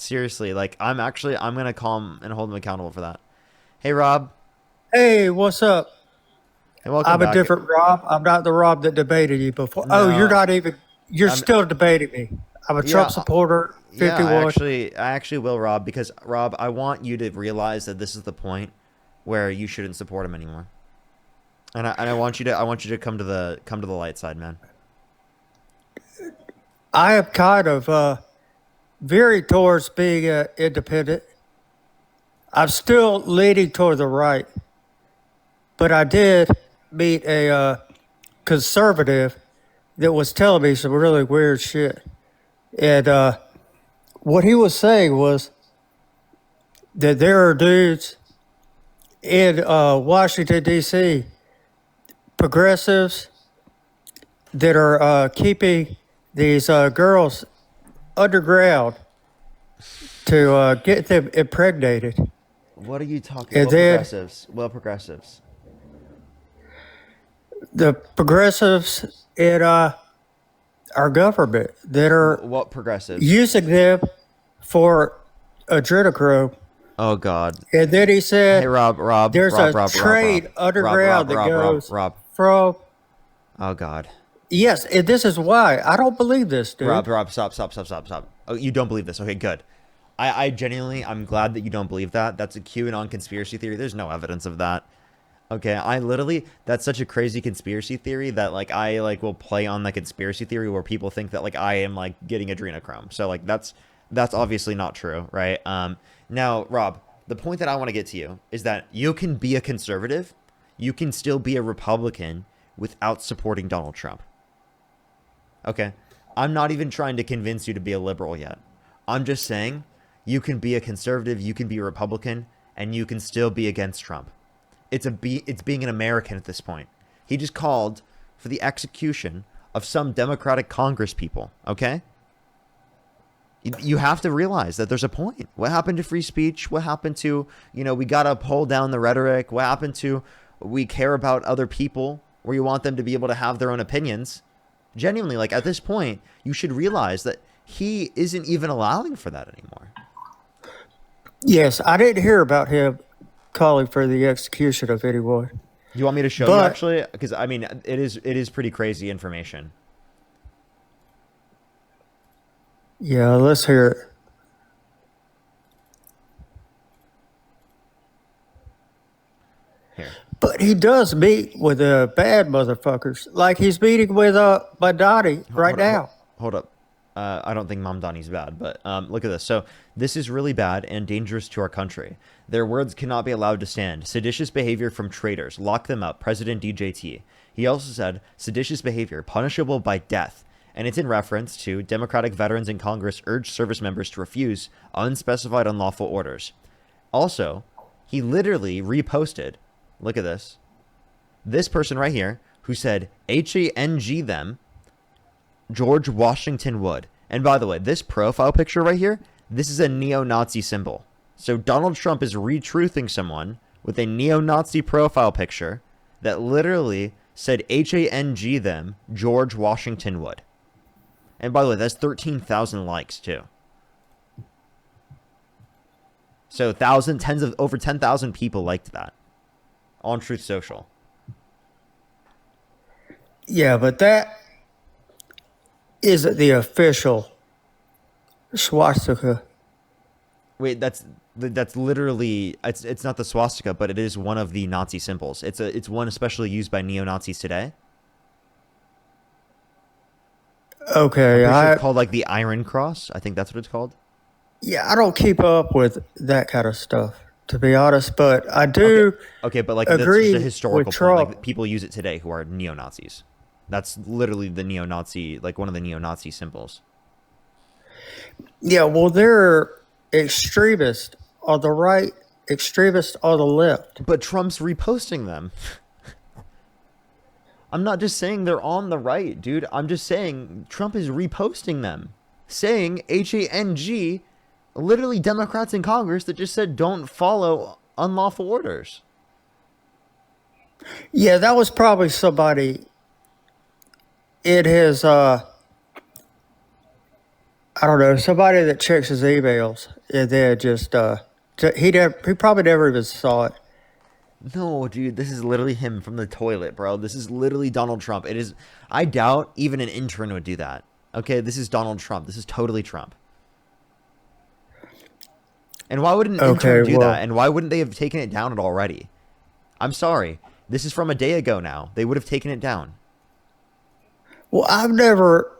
Seriously, like I'm gonna call him and hold him accountable for that. Hey Rob, Hey, what's up? hey, welcome I'm a back. different Rob. I'm not the Rob that debated you before. Oh, you're No, not even. You're I'm still debating me. I'm a Trump yeah, supporter. yeah. 51. I actually will, Rob, because Rob, I want you to realize that this is the point where you shouldn't support him anymore. And I want you to come to the light side, man. I am kind of veering towards being independent. I'm still leaning toward the right, but I did meet a conservative that was telling me some really weird shit. And what he was saying was that there are dudes in Washington, D.C., progressives that are keeping these girls underground to get them impregnated. What are you talking? And then What progressives? the progressives in our government that are What progressives? using them for adrenochrome. Oh God. And then he Hey said there's a Rob, train underground that goes Rob. from. Oh God. Yes, and this is why. I don't believe this, dude. Rob, stop. Oh, you don't believe this? Okay, good. I genuinely, I'm glad that you don't believe that. That's a QAnon conspiracy theory. There's no evidence of that. Okay, I literally, that's such a crazy conspiracy theory that like I like will play on the conspiracy theory where people think that like I am like getting adrenochrome. So like that's obviously not true, right? Now, Rob, the point that I want to get to you is that you can be a conservative, you can still be a Republican without supporting Donald Trump. Okay. I'm not even trying to convince you to be a liberal yet. I'm just saying you can be a conservative, you can be a Republican, and you can still be against Trump. It's being an American at this point. He just called for the execution of some Democratic Congress people, okay? You have to realize that there's a point. What happened to free speech? What happened to, we got to pull down the rhetoric? What happened to we care about other people where you want them to be able to have their own opinions? Genuinely, like at this point, you should realize that he isn't even allowing for that anymore. Yes, I didn't hear about him calling for the execution of anyone. Do you want me to show you But actually? Because I mean, it is pretty crazy information. yeah, let's hear it. Here, But he does meet with the bad motherfuckers, like he's meeting with my Dottie right now. hold up. I don't think Mamdani's bad, but look at this. So this is really bad and dangerous to our country. Their words cannot be allowed to stand. Seditious behavior from traitors. Lock them up. President DJT. He also said seditious behavior punishable by death. And it's in reference to Democratic veterans in Congress urged service members to refuse unspecified unlawful orders. Also, he literally reposted, look at this person right here who said HANG them, George Washington Wood. And by the way, this profile picture right here, this is a neo-Nazi symbol. So Donald Trump is retruthing someone with a neo-Nazi profile picture that literally said HANG them, George Washington Wood. And by the way, that's 13,000 likes too. So over 10,000 people liked that on Truth Social. Yeah, but that isn't the official swastika. Wait, that's literally it's not the swastika, but it is one of the Nazi symbols. It's one especially used by neo-Nazis today. I'm Okay, pretty sure it's called like the Iron Cross. I think that's what it's called. I don't keep up with that kind of stuff, to be honest, but I Okay, do okay, but like that's just a agree with historical point. Trump. Like people use it today who are neo-Nazis. That's literally the neo-Nazi, like one of the neo-Nazi symbols. Yeah, well, they're extremists on the right, extremists on the left. But Trump's reposting them. I'm not just saying they're on the right, dude. I'm just saying Trump is reposting them, saying HANG, literally Democrats in Congress that just said don't follow unlawful orders. Yeah, that was probably somebody in his I don't know, somebody that checks his emails and then just he probably never even saw it. No, dude, this is literally him from the toilet, bro. This is literally Donald Trump. It is. I doubt even an intern would do that. Okay, this is Donald Trump. This is totally Trump. And why would an Okay, intern do well, that? And why wouldn't they have taken it down already? I'm sorry. This is from a day ago now. They would have taken it down. well, I've never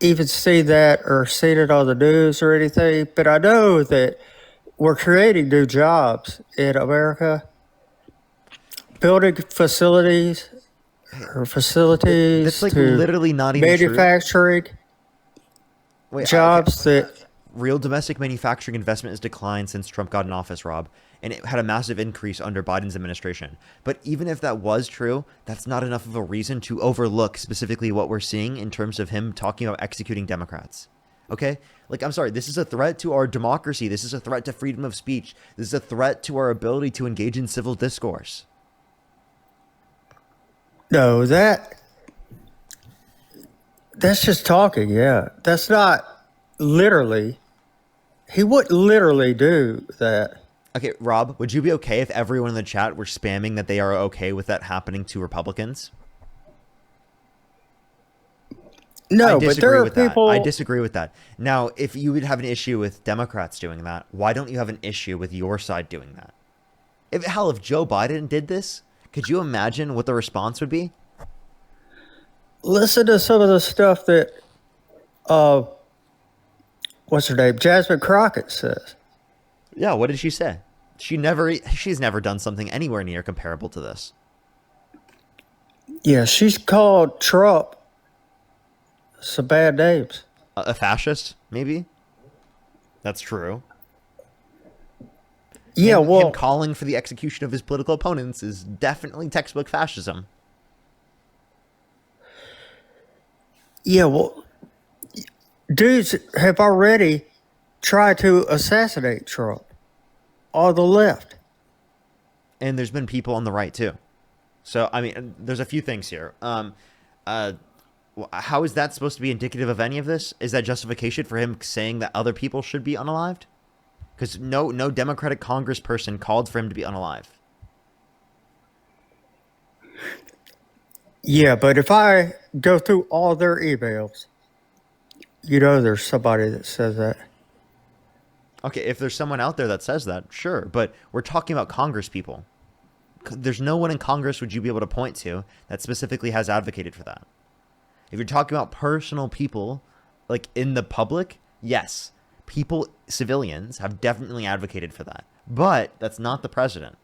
even seen that or seen it on the news or anything, but I know that we're creating new jobs in America, building facilities That's like to literally not even true. manufacturing Wait, okay. jobs that Real domestic manufacturing investment has declined since Trump got in office, Rob, and it had a massive increase under Biden's administration. But even if that was true, that's not enough of a reason to overlook specifically what we're seeing in terms of him talking about executing Democrats. Okay? Like, I'm sorry, this is a threat to our democracy. This is a threat to freedom of speech. This is a threat to our ability to engage in civil discourse. no, that's just talking, yeah. That's not literally. He wouldn't literally do that. Okay, Rob, would you be okay if everyone in the chat were spamming that they are okay with that happening to Republicans? I No, but disagree there are with that. people. I disagree with that. Now, if you would have an issue with Democrats doing that, why don't you have an issue with your side doing that? If Joe Biden did this, could you imagine what the response would be? Listen to some of the stuff that uh, what's her name, Jasmine Crockett says. Yeah, what did she say? She's never done something anywhere near comparable to this. Yeah, she's called Trump some bad names. A fascist, maybe? That's true. Yeah, Him well, calling for the execution of his political opponents is definitely textbook fascism. yeah, well, dudes have already tried to assassinate Trump on the left. And there's been people on the right too. So I mean, there's a few things here. How is that supposed to be indicative of any of this? Is that justification for him saying that other people should be unalived? Because no Democratic congressperson called for him to be unalived. Yeah, but if I go through all their emails, there's somebody that says that. Okay, if there's someone out there that says that, sure. But we're talking about Congress people. There's no one in Congress would you be able to point to that specifically has advocated for that. If you're talking about personal people, like in the public, yes, civilians have definitely advocated for that. But that's not the president.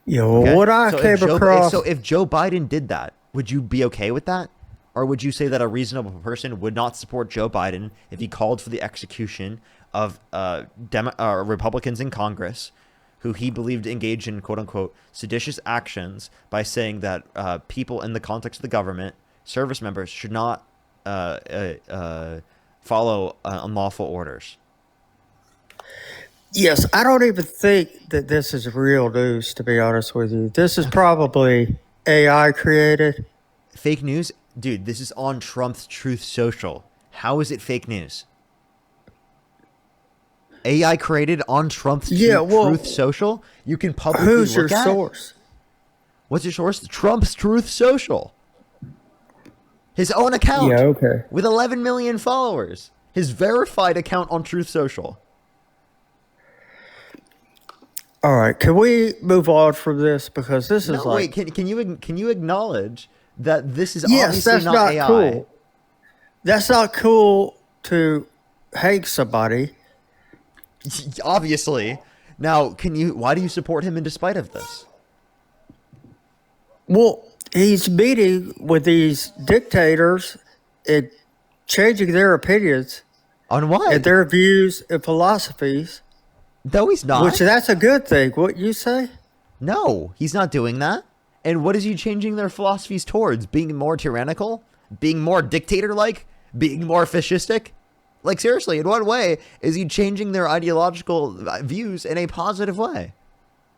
Yeah, well, Okay? what I came across. So if Joe Biden did that, would you be okay with that? Or would you say that a reasonable person would not support Joe Biden if he called for the execution of Republicans in Congress who he believed engaged in quote-unquote seditious actions by saying that people in the context of the government, service members, should not follow unlawful orders? Yes, I don't even think that this is real news, to be honest with you. This is probably AI created. Fake news? Dude, this is on Trump's Truth Social. How is it fake news? AI created on Trump's Truth Social? You can publicly Who's your look at? source? What's your source? Trump's Truth Social. His own account. Yeah, okay. With 11 million followers. His verified account on Truth Social. All right, can we move on from this because this is like. Wait, can you acknowledge that this is Yes, obviously that's not not AI? cool. That's not cool to hang somebody. Obviously. Now, why do you support him in despite of this? Well, he's meeting with these dictators and changing their opinions On what? and their views and philosophies. No, he's not. Which that's a good thing. What you say? No, he's not doing that. And what is he changing their philosophies towards? Being more tyrannical? Being more dictator-like? Being more fascistic? Like, seriously, in what way is he changing their ideological views in a positive way?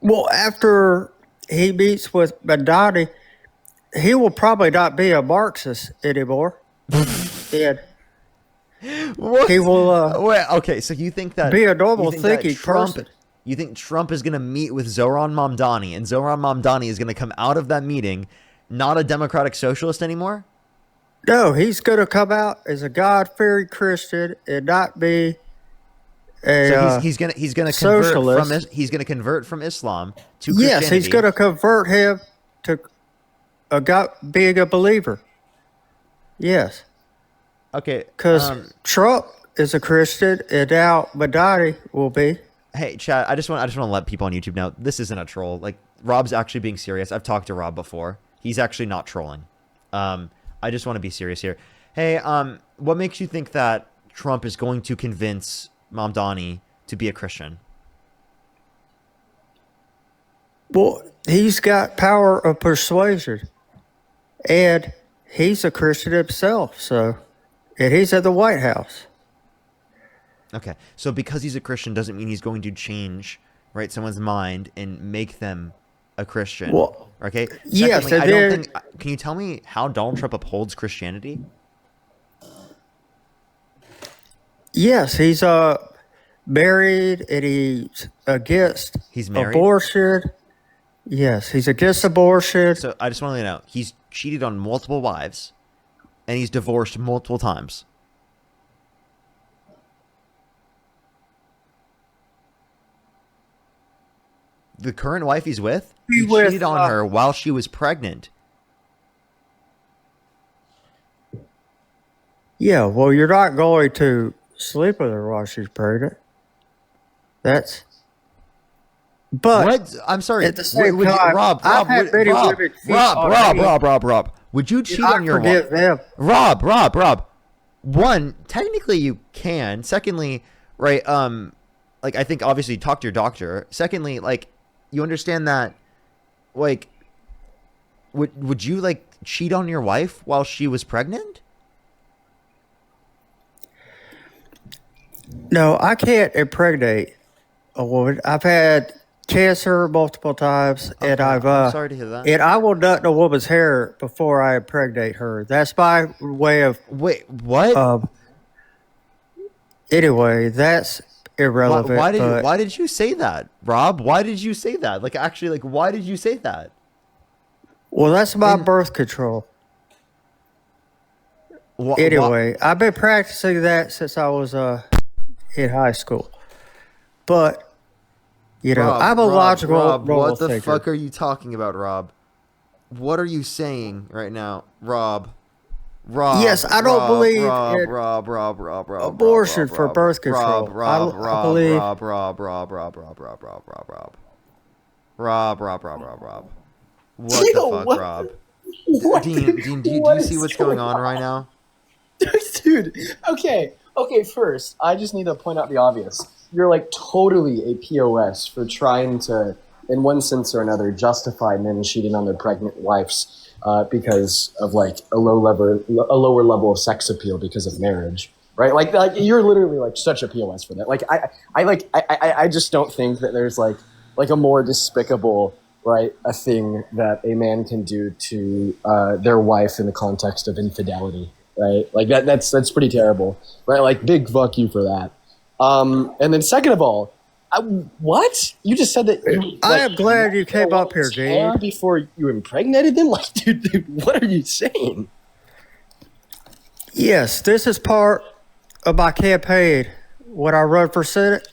Well, after he meets with Madani, he will probably not be a Marxist anymore. And He What? will Wait, okay, so you think that be a you normal think that thinking Trump person. you think Trump is gonna meet with Zoran Mamdani, and Zoran Mamdani is gonna come out of that meeting not a democratic socialist anymore? No, he's going to come out as a God-fearing Christian and not be a So he's gonna convert from socialist. he's gonna convert from Islam to Yes, he's going Christianity. to convert him to a God, being a believer. Yes, Okay, because Trump is a Christian, and now Madani will be. hey, Chad, I just want to let people on YouTube know this isn't a troll. Like Rob's actually being serious. I've talked to Rob before. He's actually not trolling. I just want to be serious here. Hey, what makes you think that Trump is going to convince Mamdani to be a Christian? Well, he's got power of persuasion, and he's a Christian himself. So, and he's at the White House. Okay, so because he's a Christian doesn't mean he's going to change, right, someone's mind and make them a Christian. Well, Okay. yes, Secondly, and I don't then think. Can you tell me how Donald Trump upholds Christianity? yes, he's married, and he's against He's married. abortion. Yes, he's against abortion. So I just want to let you know he's cheated on multiple wives, and he's divorced multiple times. The current wife he's with, he With cheated on her while she was pregnant. yeah, well, you're not going to sleep with her while she's pregnant. That's but What? I'm sorry. at the same Would you, time, Rob, I've Rob, had many Rob, women cheat Rob, on Rob, me. Rob, Rob, Rob. Would you cheat on I your forgive wife? them. Rob. One, technically you can. Secondly, right, like I think obviously talk to your doctor. Secondly, like you understand that like would you like cheat on your wife while she was pregnant? No, I can't impregnate a woman. I've had cancer multiple times, and Okay, I've I'm sorry to hear that. and I will nut in a woman's hair before I impregnate her. That's my way of Wait, what? anyway. That's irrelevant, but why did you say that, Rob? Why did you say that? Like actually like why did you say that? well, that's my And birth control. why Anyway, I've been practicing that since I was in high school. But I'm a logical, Rob, normal what the thinker. fuck are you talking about, Rob? What are you saying right now, Rob? Yes, I don't believe in Rob, abortion for birth control. I believe. Rob. What the fuck, What? Rob? What? Dean, do you What see is what's going on on? right now? Dude, okay, first, I just need to point out the obvious. You're like totally a POS for trying to, in one sense or another, justify men cheating on their pregnant wives because of like a lower level of sex appeal because of marriage, right? Like you're literally like such a POS for that. Like I just don't think that there's like a more despicable, right, a thing that a man can do to their wife in the context of infidelity, right? Like that's pretty terrible, right? Like big fuck you for that. And then second of all, what you just said that you, I like, am glad you came up here, hair Dean. before you impregnated them. Like, dude, what are you saying? Yes, this is part of my campaign when I run for Senate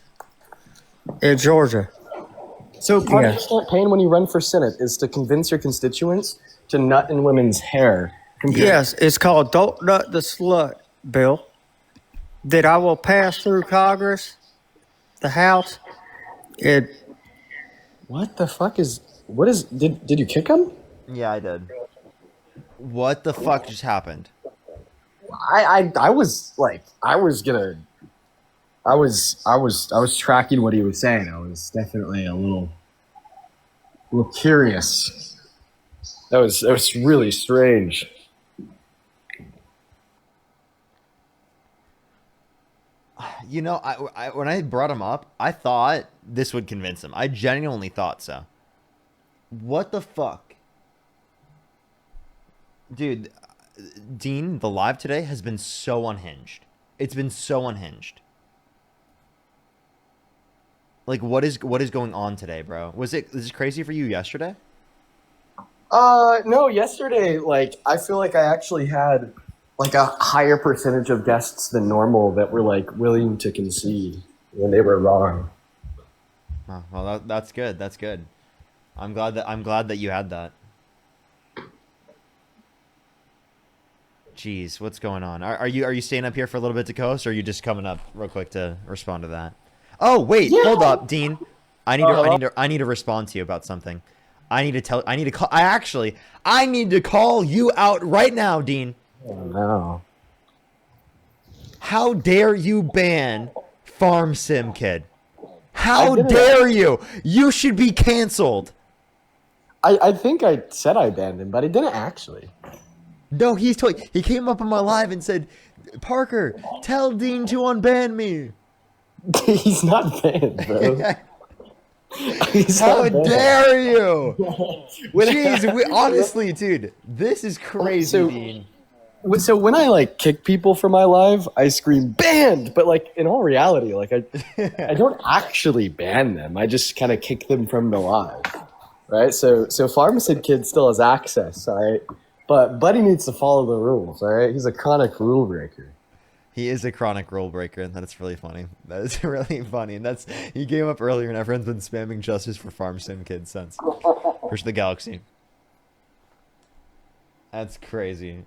in Georgia. So part of Yes. your campaign when you run for Senate is to convince your constituents to nut in women's hair. Yes, it's called Don't Nut the Slut bill that I will pass through Congress, the House. It What the fuck is? What is? Did you kick him? Yeah, I did. What the fuck just happened? I was like I was tracking what he was saying. I was definitely a little curious. That was really strange. You know, I when I brought him up, I thought this would convince him. I genuinely thought so. What the fuck? Dude, Dean, the live today has been so unhinged. It's been so unhinged. Like, what is going on today, bro? Was this crazy for you yesterday? No, yesterday, like, I feel like I actually had like a higher percentage of guests than normal that were like willing to concede when they were wrong. Oh, well, that's good. That's good. I'm glad that you had that. Jeez, what's going on? Are you staying up here for a little bit to coast, or are you just coming up real quick to respond to that? Oh wait, hold Yeah. up, Dean. I need to I Hello? need to I need to respond to you about something. I need to call I need to call you out right now, Dean. Oh, no. How dare you ban Farm Sim Kid? I How didn't. dare you? You should be canceled. I think I said I banned him, but I didn't actually. No, he came up on my live and said, "Parker, tell Dean to unban me." He's not banned, bro. He's How not banned. dare you? When- Jeez, honestly, dude, this is crazy, So- Dean. So when I like kick people from my live, I scream banned. But like in all reality, like I don't actually ban them. I just kind of kick them from the live, right? So Pharmacid Kid still has access, all right. But Buddy needs to follow the rules, all right. He's a chronic rule breaker. He is a chronic rule breaker, and that's really funny. That is really funny, and he came up earlier, and everyone's been spamming justice for Farm Sim Kid since. Push the galaxy. That's crazy.